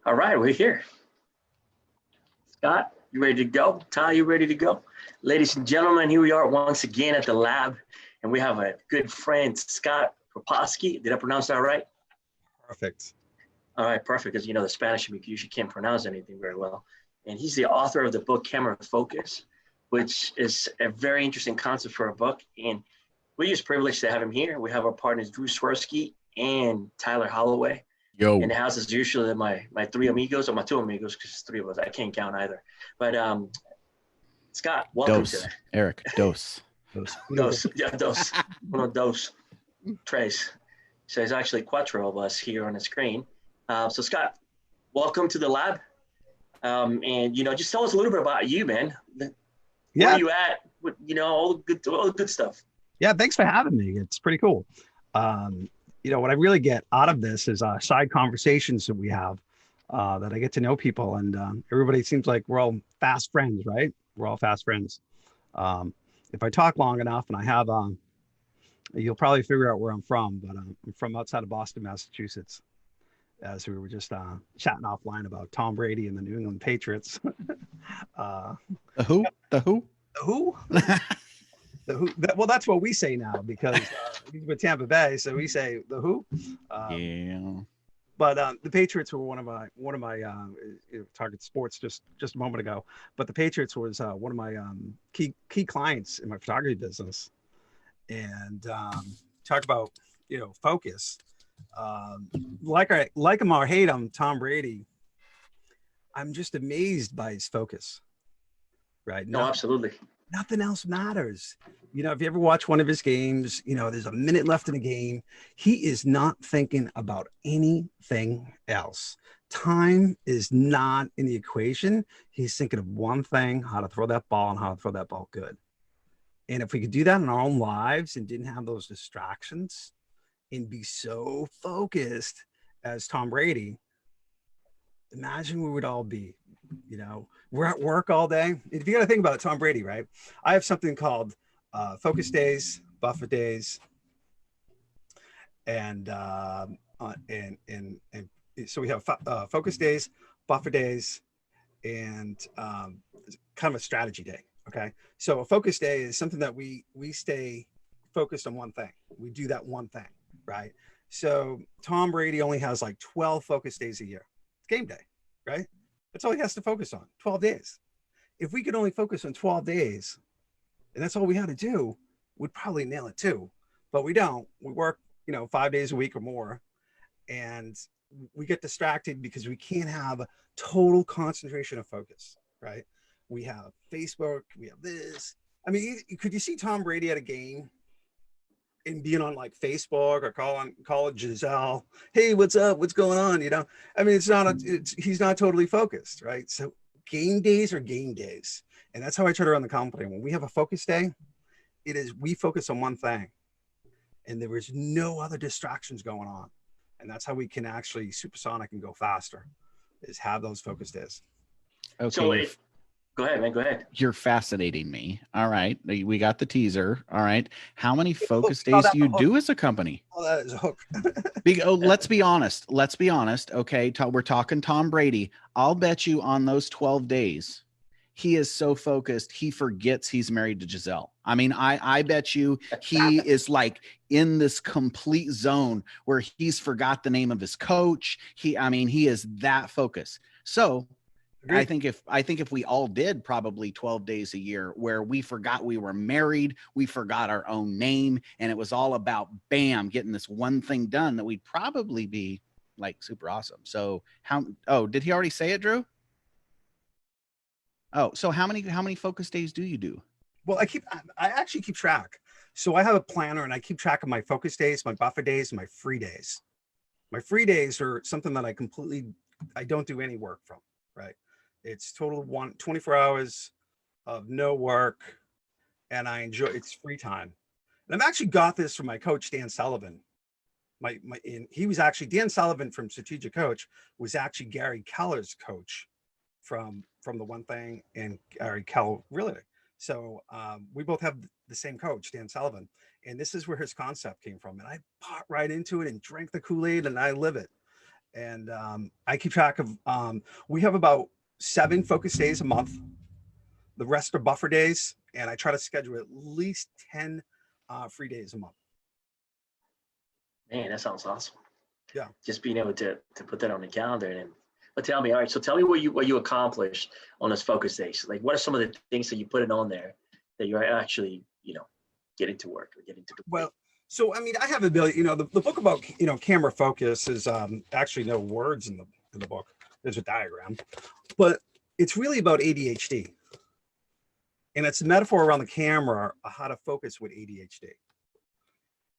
All right, we're here. Scott, you ready to go? Ty, you ready to go? Ladies and gentlemen, here we are once again at the lab, and we have a good friend, Scott Proposki. Did I pronounce that right? Perfect. All right, perfect, because you know the Spanish we usually can't pronounce anything very well. And he's the author of the book Camera Focus, which is a very interesting concept for a book. And we're just privileged to have him here. We have our partners Drew Swirsky and Tyler Holloway. Yo. In the house is usually my three amigos, or my two amigos, because it's three of us. I can't count either. But Scott, welcome Dos. to that. Eric, dos. Dos. Yeah, dos. Uno, dos. Tres. So there's actually cuatro of us here on the screen. So Scott, welcome to the lab. And just tell us a little bit about you, man. Where are you at? All the good stuff. Yeah, thanks for having me. It's pretty cool. What I really get out of this is side conversations that we have, that I get to know people, and everybody seems like we're all fast friends, right? We're all fast friends. If I talk long enough and I have, you'll probably figure out where I'm from, but I'm from outside of Boston, Massachusetts. As we were just chatting offline about Tom Brady and the New England Patriots. The who? The who? The who? Well, that's what we say now, because he's with Tampa Bay, so we say the who. Yeah. But the Patriots were one of my target sports just a moment ago. But the Patriots was one of my key clients in my photography business, and talk about focus. Like him or hate him, Tom Brady, I'm just amazed by his focus. Right? No, absolutely. Nothing else matters. If you ever watch one of his games, there's a minute left in the game. He is not thinking about anything else. Time is not in the equation. He's thinking of one thing: how to throw that ball and how to throw that ball good. And if we could do that in our own lives and didn't have those distractions and be so focused as Tom Brady, imagine where we'd all be. We're at work all day. If you got to think about Tom Brady, right? I have something called focus days, buffer days, and so we have focus days, buffer days, and kind of a strategy day. Okay, so a focus day is something that we stay focused on one thing. We do that one thing, right? So Tom Brady only has like 12 focus days a year. It's game day, right? That's all he has to focus on, 12 days. If we could only focus on 12 days, and that's all we had to do, we'd probably nail it too. But we don't. We work, 5 days a week or more, and we get distracted because we can't have total concentration of focus, right? We have Facebook, we have this. I mean, could you see Tom Brady at a game and being on like Facebook or calling Giselle, hey, what's up? What's going on? I mean, he's not totally focused, right? So game days are game days. And that's how I try to run the company. When we have a focus day, we focus on one thing, and there is no other distractions going on. And that's how we can actually supersonic and go faster, is have those focus days. Okay. So go ahead, man. Go ahead. You're fascinating me. All right. We got the teaser. All right. How many focus days do you do as a company? Oh, that is a hook. Let's be honest. Let's be honest. Okay. We're talking Tom Brady. I'll bet you on those 12 days, he is so focused, he forgets he's married to Giselle. I mean, I bet you he is like in this complete zone where he's forgot the name of his coach. He is that focused. So I think if we all did probably 12 days a year where we forgot we were married, we forgot our own name, and it was all about getting this one thing done, that we'd probably be like super awesome. So did he already say it, Drew? Oh, so how many focus days do you do? Well, I actually keep track. So I have a planner, and I keep track of my focus days, my buffer days, and my free days. My free days are something that I don't do any work from, right? It's total 24 hours of no work, and I enjoy it's free time. And I've actually got this from my coach, Dan Sullivan. Dan Sullivan from Strategic Coach was actually Gary Keller's coach from the One Thing and Gary Keller, really. So we both have the same coach, Dan Sullivan, and this is where his concept came from. And I bought right into it and drank the Kool-Aid, and I live it. And I keep track of, we have about 7 focus days a month. The rest are buffer days. And I try to schedule at least 10 free days a month. Man, that sounds awesome. Yeah. Just being able to put that on the calendar. And but tell me, all right, so tell me what you accomplished on those focus days. Like, what are some of the things that you put it on there that you're actually, getting to work or getting to complete? Well, so I mean, I have a ability, the book about camera focus is actually no words in the book. There's a diagram, but it's really about ADHD. And it's a metaphor around the camera of how to focus with ADHD.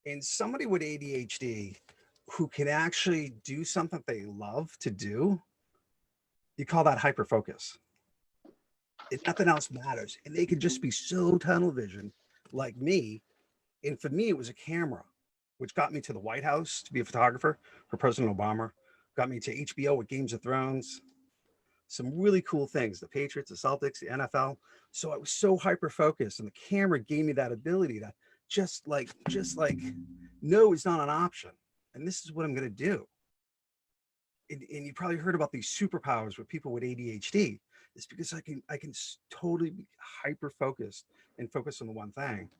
And somebody with ADHD who can actually do something they love to do, you call that hyper focus. If nothing else matters. And they can just be so tunnel vision like me. And for me, it was a camera, which got me to the White House to be a photographer for President Obama, got me to HBO with Games of Thrones, some really cool things, the Patriots, the Celtics, the NFL. So I was so hyper focused, and the camera gave me that ability to just like, no, it's not an option. And this is what I'm going to do. And you probably heard about these superpowers with people with ADHD. It's because I can totally be hyper focused and focus on the one thing.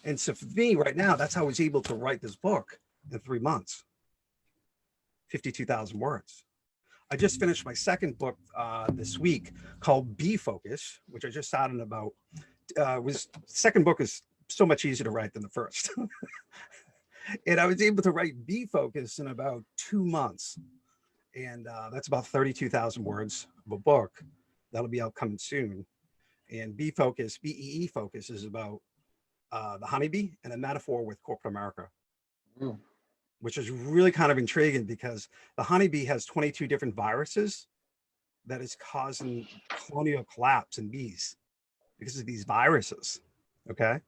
And so for me right now, that's how I was able to write this book in 3 months, 52,000 words. I just finished my second book this week called Bee Focus, which I just started about. Second book is so much easier to write than the first. And I was able to write Bee Focus in about 2 months. And that's about 32,000 words of a book. That'll be out coming soon. And Bee Focus, BEE Focus is about the honeybee and a metaphor with corporate America. Which is really kind of intriguing because the honeybee has 22 different viruses that is causing colonial collapse in bees because of these viruses. Okay.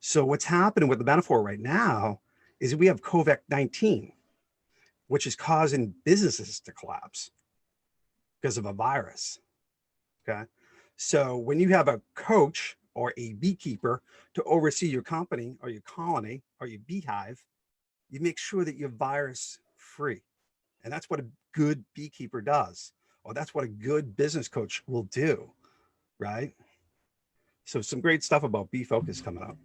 So what's happening with the metaphor right now is we have COVID-19, which is causing businesses to collapse because of a virus. Okay. So when you have a coach or a beekeeper to oversee your company or your colony or your beehive, you make sure that you're virus free. And that's what a good beekeeper does, or that's what a good business coach will do, right? So some great stuff about Bee Focus coming up.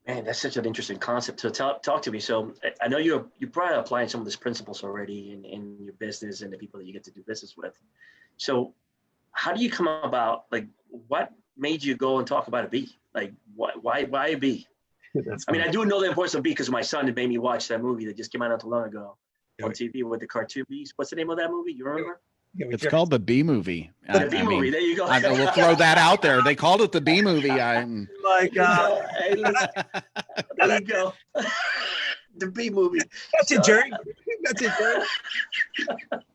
Man, that's such an interesting concept. So talk to me. So I know you're probably applying some of these principles already in your business and the people that you get to do business with. So how do you come about, like, what made you go and talk about a bee? Like, why a bee? I mean, I do know the importance of bee because my son had made me watch that movie that just came out not too long ago on TV with the cartoon bees. What's the name of that movie? You remember? It's called the Bee Movie. The Bee Movie. There you go. We'll throw that out there. They called it the Bee Movie. My God. Hey, there you go. The Bee Movie. That's it, Jerry. That's it, Jerry.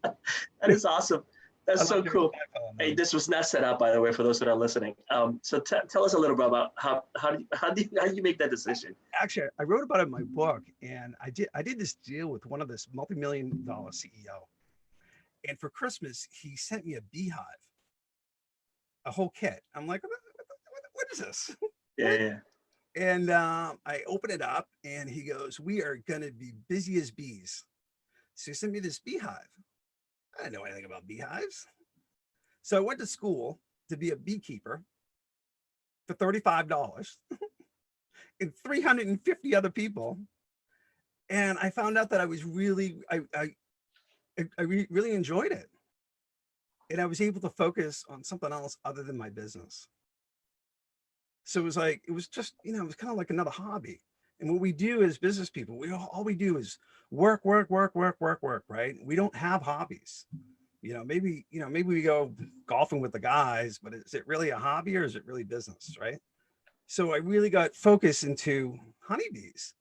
That is awesome. That's so cool. Hey, this was not set up, by the way, for those that are listening. So tell us a little bit about how do you make that decision? Actually, I wrote about it in my book, and I did this deal with one of this multi-million-dollar CEO. And for Christmas, he sent me a beehive, a whole kit. I'm like, what is this? Yeah. And I open it up, and he goes, "We are going to be busy as bees." So he sent me this beehive. I didn't know anything about beehives. So I went to school to be a beekeeper for $35 and 350 other people. And I found out that I was really, I really enjoyed it. And I was able to focus on something else other than my business. So it was just, it was kind of like another hobby. And what we do as business people, all we do is work, right? We don't have hobbies. Maybe we go golfing with the guys, but is it really a hobby or is it really business, right? So I really got focused into honeybees.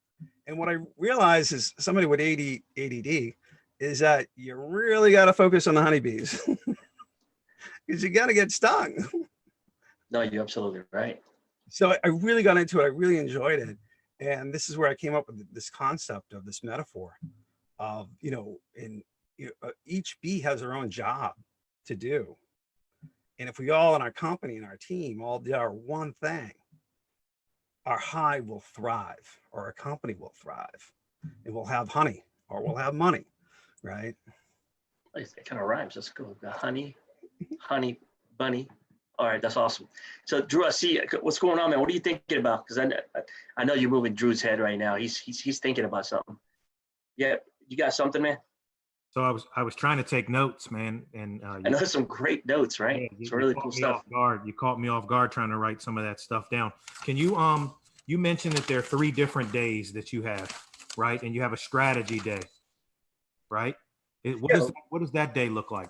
And what I realized is somebody with ADD is that you really got to focus on the honeybees because you got to get stung. No, you're absolutely right. So I really got into it. I really enjoyed it. And this is where I came up with this concept of this metaphor of, each bee has their own job to do. And if we all in our company and our team all do our one thing, our hive will thrive, or our company will thrive, and we'll have honey, or we'll have money, right? It kind of rhymes. Let's go. Honey, bunny. All right, that's awesome. So Drew, I see what's going on, man. What are you thinking about? Because I know you're moving Drew's head right now. He's thinking about something. Yeah, you got something, man? So I was trying to take notes, man, and I know some great notes, right? Yeah, It's really cool stuff. You caught me off guard trying to write some of that stuff down. Can you you mentioned that there are 3 different days that you have, right? And you have a strategy day, right? What does that day look like?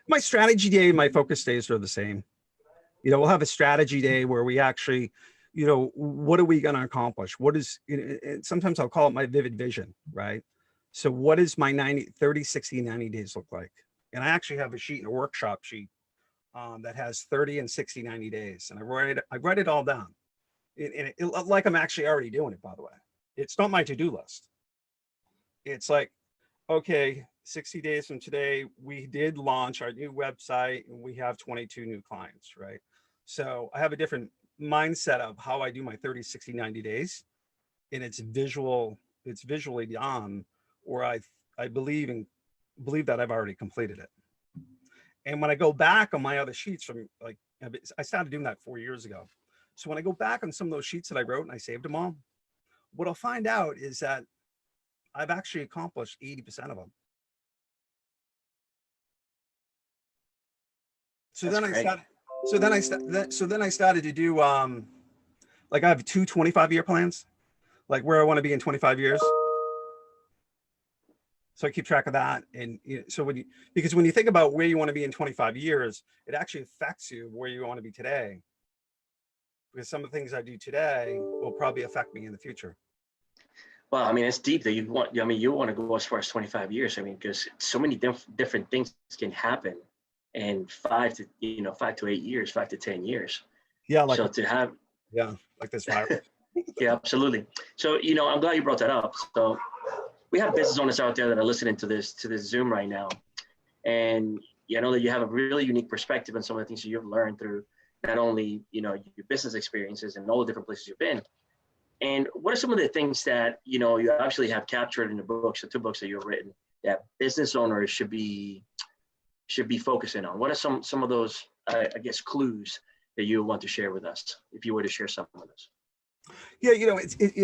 My strategy day and my focus days are the same. You know, we'll have a strategy day where we actually, you know, what are we going to accomplish? What is, sometimes I'll call it my vivid vision, right? So what does my 30, 60, 90 days look like? And I actually have a sheet, a workshop sheet that has 30 and 60, 90 days. And I write it all down. Like I'm actually already doing it, by the way. It's not my to-do list. It's like, okay, 60 days from today, we did launch our new website and we have 22 new clients, right? So I have a different mindset of how I do my 30, 60, 90 days. And it's visually done, or I believe that I've already completed it. And when I go back on my other sheets from like, I started doing that 4 years ago. So when I go back on some of those sheets that I wrote and I saved them all, what I'll find out is that I've actually accomplished 80% of them. So then I started to do, like I have 2 25-year plans, like where I want to be in 25 years. So I keep track of that. And so because when you think about where you want to be in 25 years, it actually affects you where you want to be today. Because some of the things I do today will probably affect me in the future. Well, I mean, it's deep that you want to go as far as 25 years. I mean, because so many different things can happen in 5 to 8 years, 5 to 10 years. Yeah. Like, so to have, like this virus. Yeah, absolutely. So, I'm glad you brought that up. So we have business owners out there that are listening to this Zoom right now. And I know that you have a really unique perspective on some of the things that you've learned through not only, your business experiences and all the different places you've been. And what are some of the things that, you actually have captured in the books, the 2 books that you've written, that business owners should be focusing on? What are some of those, I guess, clues that you want to share with us, if you were to share something with us? Yeah,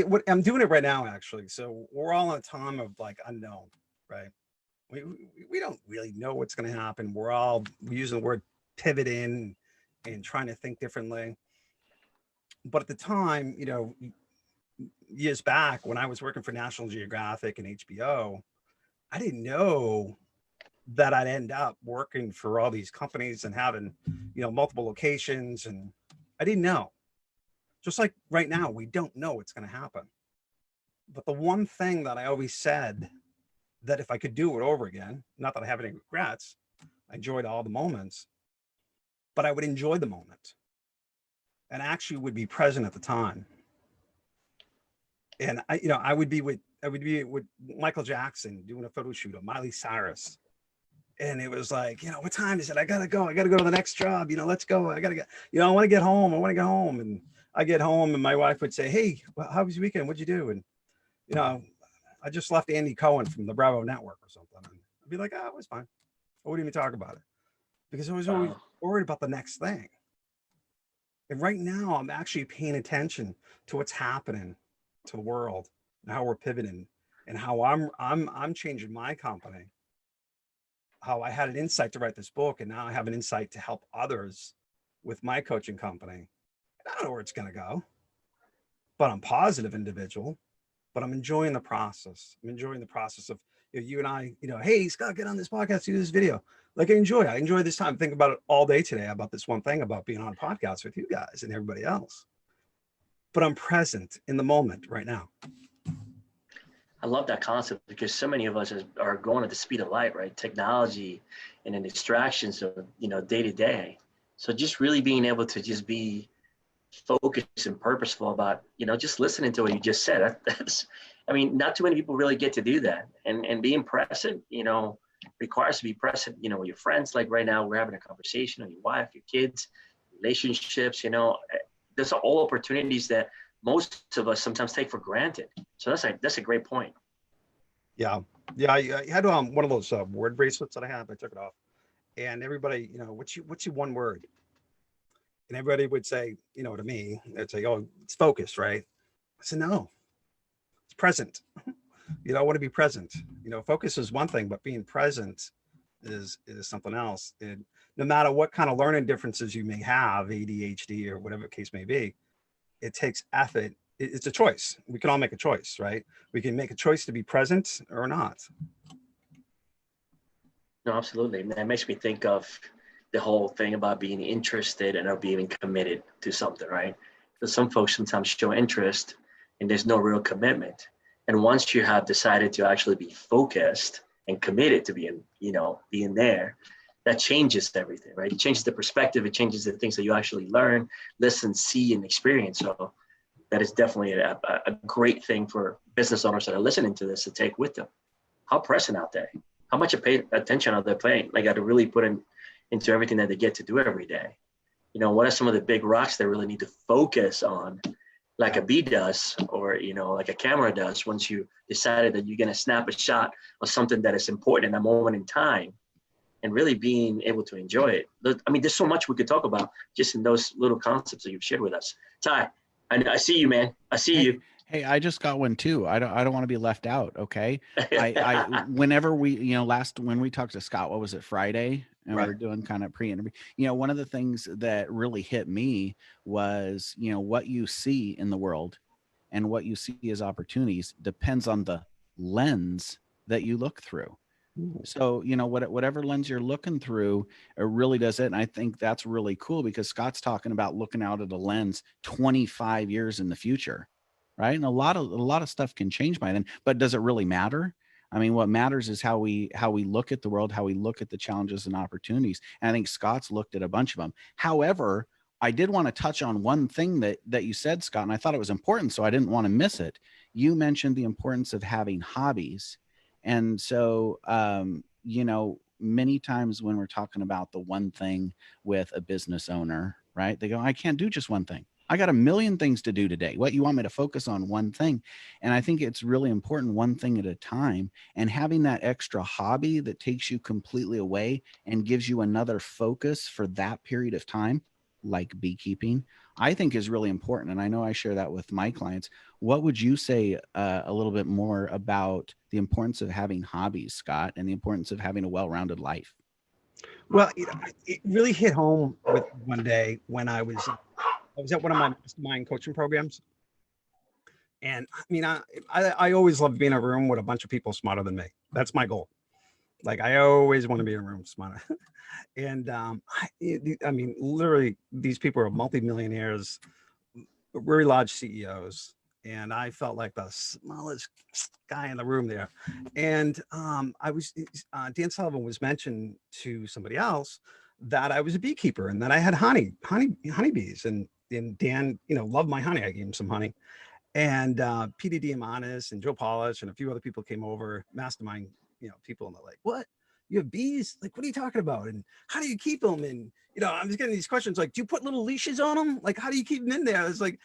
what I'm doing it right now, actually. So we're all in a time of like unknown, right? We don't really know what's going to happen. We're using the word pivoting and trying to think differently. But at the time, years back when I was working for National Geographic and HBO, I didn't know that I'd end up working for all these companies and having, multiple locations. And I didn't know. Just like right now, we don't know what's going to happen. But the one thing that I always said, that if I could do it over again, not that I have any regrets, I enjoyed all the moments, but I would enjoy the moment and actually would be present at the time. And I would be with Michael Jackson doing a photo shoot of Miley Cyrus. And it was like, what time is it? I got to go to the next job. Let's go. I got to get, I want to get home. And I get home and my wife would say, hey, well, how was your weekend? What'd you do? And, I just left Andy Cohen from the Bravo Network or something. And I'd be like, it was fine. I wouldn't even talk about it because I was always worried about the next thing. And right now I'm actually paying attention to what's happening to the world and how we're pivoting and how I'm changing my company. How I had an insight to write this book, and now I have an insight to help others with my coaching company. I don't know where it's going to go, but I'm a positive individual, but I'm enjoying the process. I'm enjoying the process of you and I, hey, Scott, get on this podcast, do this video. Like I enjoy this time. Think about it all day today about this one thing about being on a podcast with you guys and everybody else. But I'm present in the moment right now. I love that concept because so many of us are going at the speed of light, right? Technology and the distractions of, day to day. So just really being able to just be focused and purposeful about, just listening to what you just said. Not too many people really get to do that. And being present, requires to be present, with your friends. Like right now, we're having a conversation with your wife, your kids, relationships, there's all opportunities that most of us sometimes take for granted. So that's a great point. Yeah. Yeah, I had one of those word bracelets that I have. I took it off, and everybody, what's your one word? And everybody would say, to me, they'd say, "Oh, it's focus, right?" I said, "No, it's present." I want to be present. Focus is one thing, but being present is something else. And no matter what kind of learning differences you may have, ADHD or whatever the case may be, it takes effort. It's a choice. We can all make a choice, right? We can make a choice to be present or not. No, absolutely. Man, it makes me think of the whole thing about being interested and or being committed to something, right? Because some folks sometimes show interest and there's no real commitment. And once you have decided to actually be focused and committed to being there, that changes everything, right? It changes the perspective. It changes the things that you actually learn, listen, see, and experience. So that is definitely a great thing for business owners that are listening to this to take with them. How present out there? How much attention are they paying? They got to really put into everything that they get to do every day. What are some of the big rocks they really need to focus on, like a bee does, or like a camera does, once you decided that you're going to snap a shot of something that is important in a moment in time, and really being able to enjoy it. I mean, there's so much we could talk about just in those little concepts that you've shared with us. Ty, I see you, man. I see you. Hey, I just got one too. I don't want to be left out. Okay. Whenever we, when we talked to Scott, what was it, Friday? And Right. we were doing kind of pre-interview, one of the things that really hit me was, what you see in the world and what you see as opportunities depends on the lens that you look through. So, whatever lens you're looking through, it really does it. And I think that's really cool because Scott's talking about looking out at a lens 25 years in the future. Right. And a lot of stuff can change by then, but does it really matter? I mean, what matters is how we look at the world, how we look at the challenges and opportunities. And I think Scott's looked at a bunch of them. However, I did want to touch on one thing that you said, Scott, and I thought it was important, so I didn't want to miss it. You mentioned the importance of having hobbies. And so, many times when we're talking about the one thing with a business owner, right, they go, I can't do just one thing. I got a million things to do today. What, you want me to focus on one thing? And I think it's really important, one thing at a time, and having that extra hobby that takes you completely away and gives you another focus for that period of time, like beekeeping, I think is really important. And I know I share that with my clients. What would you say a little bit more about the importance of having hobbies, Scott, and the importance of having a well-rounded life? Well, it really hit home with one day when I was at one of my mastermind coaching programs. And I mean, I always love being in a room with a bunch of people smarter than me. That's my goal. Like, I always want to be in a room smarter. And I mean, literally, these people are multimillionaires, very large CEOs. And I felt like the smallest guy in the room there. And Dan Sullivan was mentioned to somebody else that I was a beekeeper and that I had honeybees. And Dan, loved my honey. I gave him some honey. And Peter Diamandis and Joe Polish and a few other people came over, mastermind, people, and they're like, "What? You have bees? Like, what are you talking about? And how do you keep them?" And I was getting these questions like, "Do you put little leashes on them? Like, how do you keep them in there?" It's like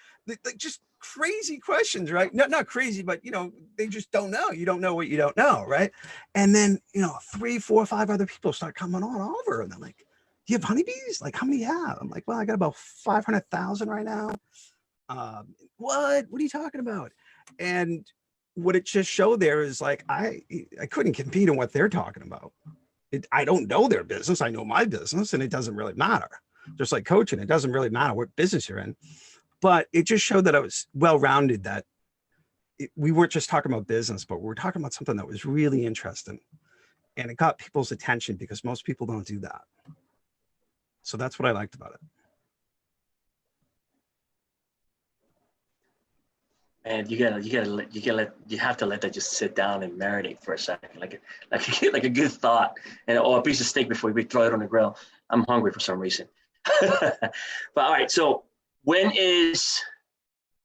just crazy questions, right? Not crazy, but they just don't know. You don't know what you don't know, right? And then 3, 4, 5 other people start coming on over, and they're like, "Do you have honeybees? Like, how many do you have?" I'm like, "Well, I got about 500,000 right now." What are you talking about? And what it just showed there is like, I couldn't compete in what they're talking about. I don't know their business. I know my business, and it doesn't really matter. Just like coaching, it doesn't really matter what business you're in. But it just showed that I was well-rounded, that we weren't just talking about business, but we were talking about something that was really interesting. And it got people's attention because most people don't do that. So that's what I liked about it. And you have to let that just sit down and marinate for a second, like a good thought, and a piece of steak before we throw it on the grill. I'm hungry for some reason. But all right, so when is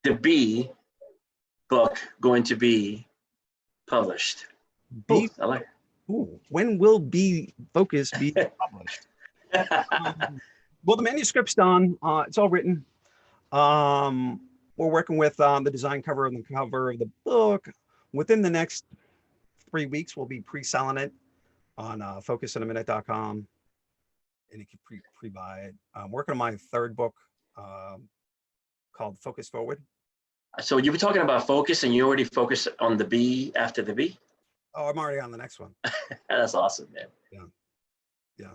the Bee book going to be published? Bee, I like. When will Bee Focus be published? Well, the manuscript's done. It's all written. We're working with the design cover and the cover of the book. Within the next 3 weeks, we'll be pre-selling it on focusinaminute.com, and you can pre-buy it. I'm working on my third book called Focus Forward. So you were talking about focus, and you already focused on the B after the B? Oh, I'm already on the next one. That's awesome, man. Yeah.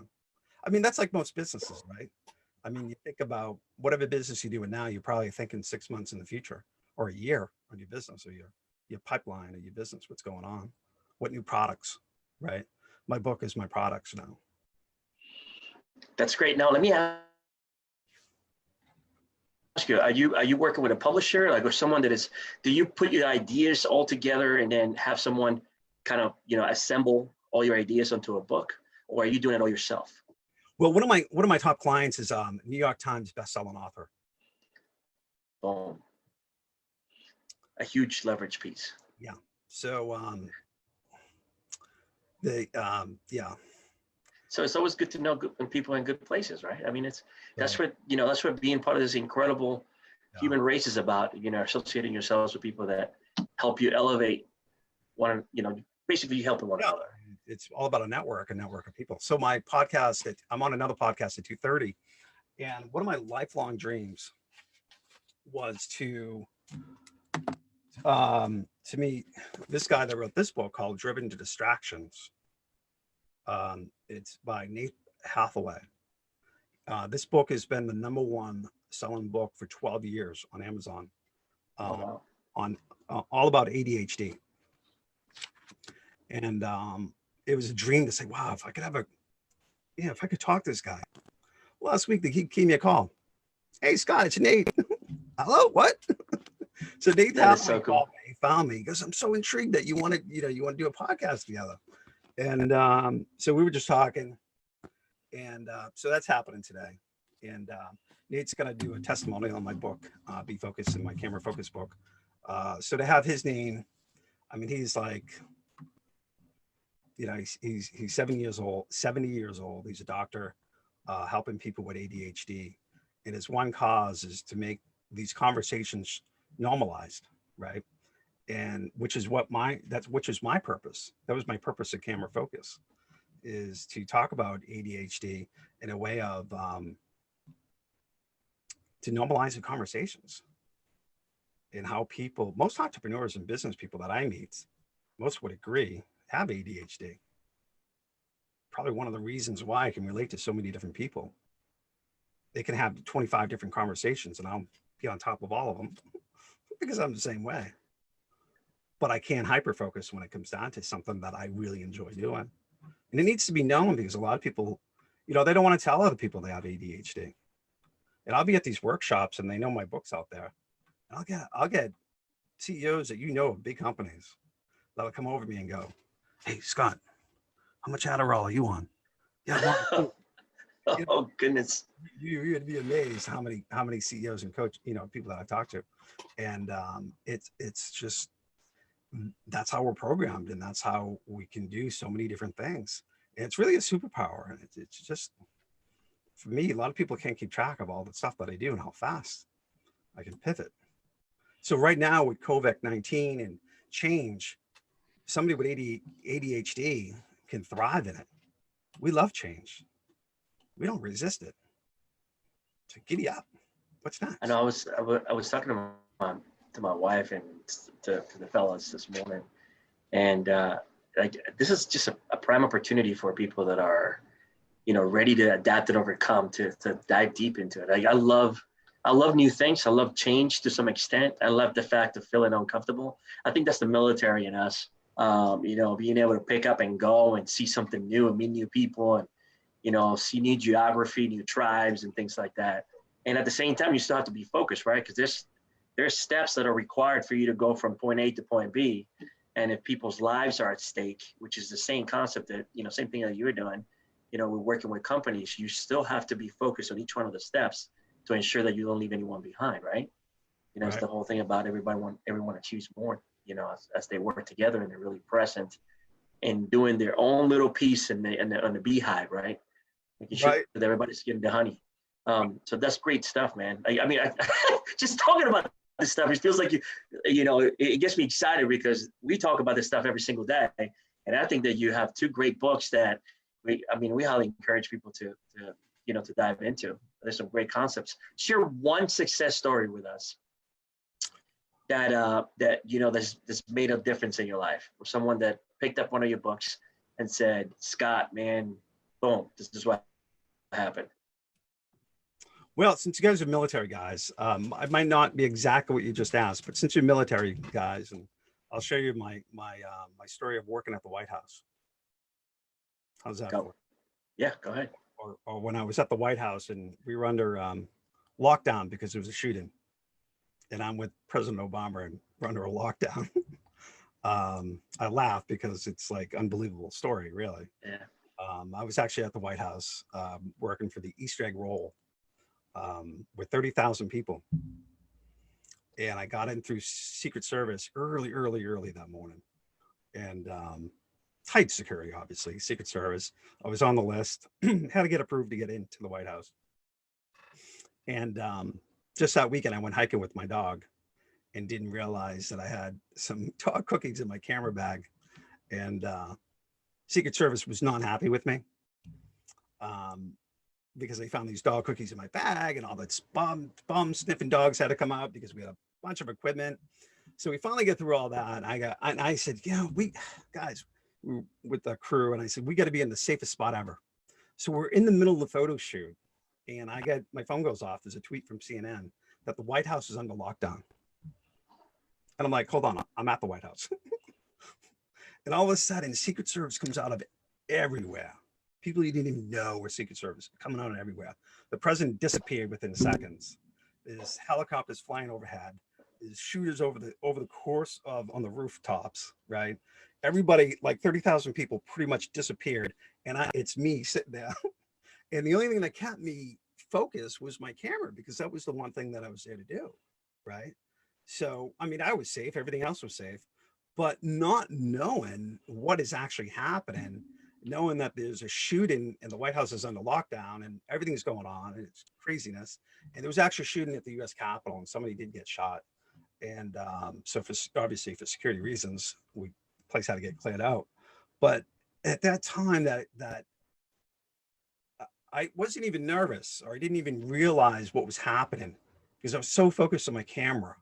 I mean, that's like most businesses, right? I mean, you think about whatever business you're doing now, you're probably thinking 6 months in the future or a year on your business or your pipeline of your business, what's going on, what new products, right? My book is my products now. That's great. Now, let me ask you, are you working with a publisher, like, or someone that is, do you put your ideas all together and then have someone kind of, assemble all your ideas onto a book, or are you doing it all yourself? Well, one of my top clients is New York Times bestselling author. Boom. A huge leverage piece. Yeah. So So it's always good to know when people are in good places, right? I mean, that's what being part of this incredible human race is about. Associating yourselves with people that help you elevate basically helping one another. It's all about a network of people. So my podcast, I'm on another podcast at 2:30, and one of my lifelong dreams was to meet this guy that wrote this book called Driven to Distractions. It's by Nate Hathaway. This book has been the #1 selling book for 12 years on Amazon, on all about ADHD. And it was a dream to say, wow, if I could talk to this guy. Last week, he gave me a call. Hey, Scott, it's Nate. Hello, what? So Nate Hathaway called me. He found me. He goes, I'm so intrigued that you want to do a podcast together. And so we were just talking, and so that's happening today. And Nate's going to do a testimonial on my book, Be Focused, in my Camera Focus book. So to have his name, I mean, he's like, he's 70 years old. He's a doctor, helping people with ADHD. And his one cause is to make these conversations normalized, right? And which is my purpose. That was my purpose at Camera Focus, is to talk about ADHD in a way of to normalize the conversations, and how most entrepreneurs and business people that I meet, most would agree, have ADHD. Probably one of the reasons why I can relate to so many different people. They can have 25 different conversations and I'll be on top of all of them because I'm the same way. But I can't hyper-focus when it comes down to something that I really enjoy doing. And it needs to be known, because a lot of people, they don't want to tell other people they have ADHD. And I'll be at these workshops and they know my book's out there. And I'll get CEOs that of big companies that'll come over to me and go, hey, Scott, how much Adderall are you on? Yeah. Oh, goodness. You'd be amazed how many CEOs and people that I've talked to. And it's just, that's how we're programmed, and that's how we can do so many different things. And it's really a superpower. And it's just, for me, a lot of people can't keep track of all the stuff that I do and how fast I can pivot. So right now with COVID-19 and change, somebody with ADHD can thrive in it. We love change. We don't resist it. So giddy up. What's next? I know I was talking to my wife and to the fellas this morning, and this is just a prime opportunity for people that are, ready to adapt and overcome, to dive deep into it. I love new things. I love change to some extent. I love the fact of feeling uncomfortable. I think that's the military in us. Being able to pick up and go and see something new and meet new people, and see new geography, new tribes, and things like that. And at the same time, you still have to be focused, right? Because there's steps that are required for you to go from point A to point B. And if people's lives are at stake, which is the same concept that, same thing that you're doing, we're working with companies, you still have to be focused on each one of the steps to ensure that you don't leave anyone behind, right? It's the whole thing about everyone achieves more, as they work together and they're really present and doing their own little piece on the beehive, right? Making sure that everybody's getting the honey. So that's great stuff, man. I mean, just talking about this stuff, it feels like it gets me excited, because we talk about this stuff every single day, And I think that you have two great books that we highly encourage people to dive into. There's some great concepts. Share one success story with us that that's made a difference in your life, or someone that picked up one of your books and said, Scott, man, boom, this is what happened. Well, since you guys are military guys, I might not be exactly what you just asked, but since you're military guys, and I'll show you my story of working at the White House. How's that? Go. Yeah, go ahead. Or when I was at the White House and we were under lockdown because there was a shooting, and I'm with President Obama and we're under a lockdown. I laugh because it's like unbelievable story, really. Yeah. I was actually at the White House working for the Easter egg roll with 30,000 people. And I got in through Secret Service early that morning. And tight security, obviously, Secret Service. I was on the list, had to get approved to get into the White House. And just that weekend, I went hiking with my dog and didn't realize that I had some dog cookies in my camera bag. And Secret Service was not happy with me because they found these dog cookies in my bag, and all that bum sniffing dogs had to come out because we had a bunch of equipment. So we finally get through all that. And I said, we guys, with the crew, and I said, we got to be in the safest spot ever. So we're in the middle of the photo shoot, and my phone goes off. There's a tweet from CNN that the White House is under lockdown. And I'm like, hold on, I'm at the White House. And all of a sudden, Secret Service comes out of everywhere. People you didn't even know were Secret Service coming out of everywhere. The president disappeared within seconds. There's helicopters flying overhead. There's shooters over the course of on the rooftops, right? Everybody, like 30,000 people, pretty much disappeared, and it's me sitting there. And the only thing that kept me focused was my camera, because that was the one thing that I was there to do, right? So, I mean, I was safe. Everything else was safe. But not knowing what is actually happening, knowing that there's a shooting and the White House is under lockdown and everything's going on and it's craziness. And there was actually a shooting at the U.S. Capitol and somebody did get shot. And so obviously for security reasons, the place had to get cleared out. But at that time that I wasn't even nervous, or I didn't even realize what was happening because I was so focused on my camera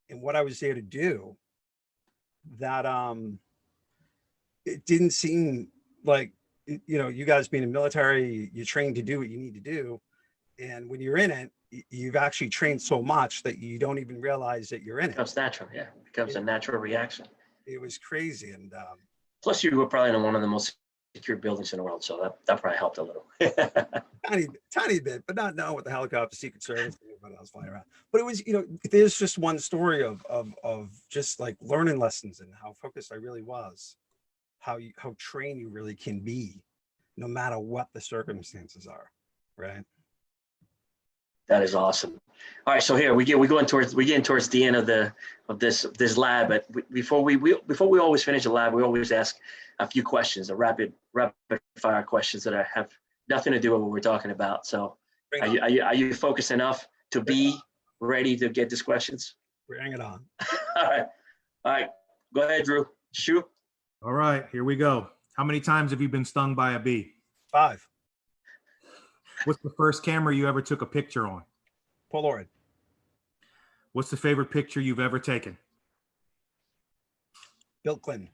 and what I was there to do, that it didn't seem like, you guys being in the military, you're trained to do what you need to do. And when you're in it, you've actually trained so much that you don't even realize that you're in it. It becomes natural. Yeah, it becomes a natural reaction. It was crazy. And plus you were probably in one of the most secure buildings in the world, so that probably helped a little. tiny bit, but not knowing what the helicopter, Secret Service, everybody else flying around. But it was, there's just one story of just like learning lessons and how focused I really was, how trained you really can be, no matter what the circumstances are, right? That is awesome. All right, so here we getting towards the end of this lab. But before we always finish the lab, we always ask a few questions, a rapid fire questions that have nothing to do with what we're talking about. So, are you focused enough to be ready to get these questions? Bring it on. All right. Go ahead, Drew. Shoot. All right, here we go. How many times have you been stung by a bee? 5. What's the first camera you ever took a picture on? Polaroid. What's the favorite picture you've ever taken? Bill Clinton.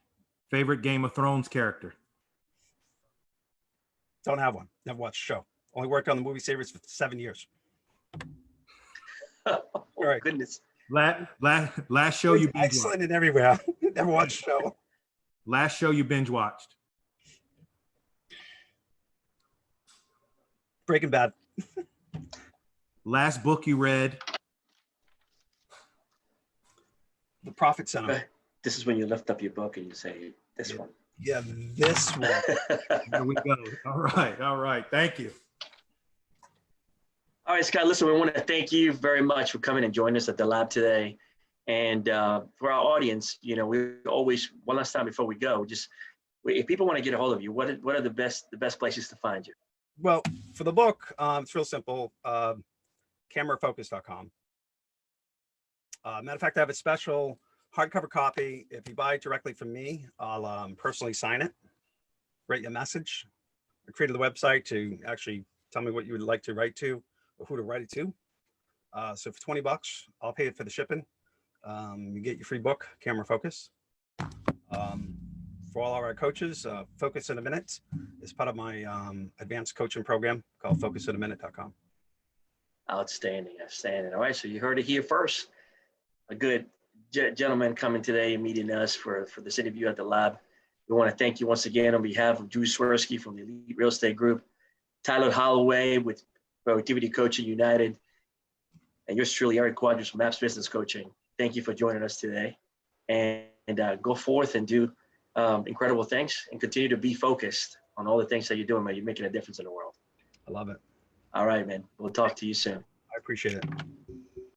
Favorite Game of Thrones character? Don't have one. Never watched the show. Only worked on the movie series for 7 years. Oh, all right. Goodness. Last show you binge excellent in everywhere. Never watched the show. Last show you binge watched? Breaking Bad. Last book you read? The Prophet Center. This is when you lift up your book and you say, this one. Yeah, this one. There we go. All right. Thank you. All right, Scott, listen, we want to thank you very much for coming and joining us at the lab today. And for our audience, we always, one last time before we go, if people want to get a hold of you, what are the best places to find you? Well, for the book, it's real simple. Camerafocus.com. Matter of fact, I have a special hardcover copy. If you buy it directly from me, I'll personally sign it, write you a message. I created the website to actually tell me what you would like to write to or who to write it to. So for $20, I'll pay it for the shipping. You get your free book, Camera Focus. For all our coaches, Focus in a Minute is part of my advanced coaching program called focusinAminute.com. Outstanding, outstanding. All right, so you heard it here first. A good gentleman coming today and meeting us for this interview at the lab. We want to thank you once again on behalf of Drew Swirsky from the Elite Real Estate Group, Tyler Holloway with Productivity Coaching United, and yours truly, Eric Quadras from Maps Business Coaching. Thank you for joining us today. And go forth and do incredible things and continue to be focused on all the things that you're doing, man. You're making a difference in the world. I love it. All right, man. We'll talk to you soon. I appreciate it.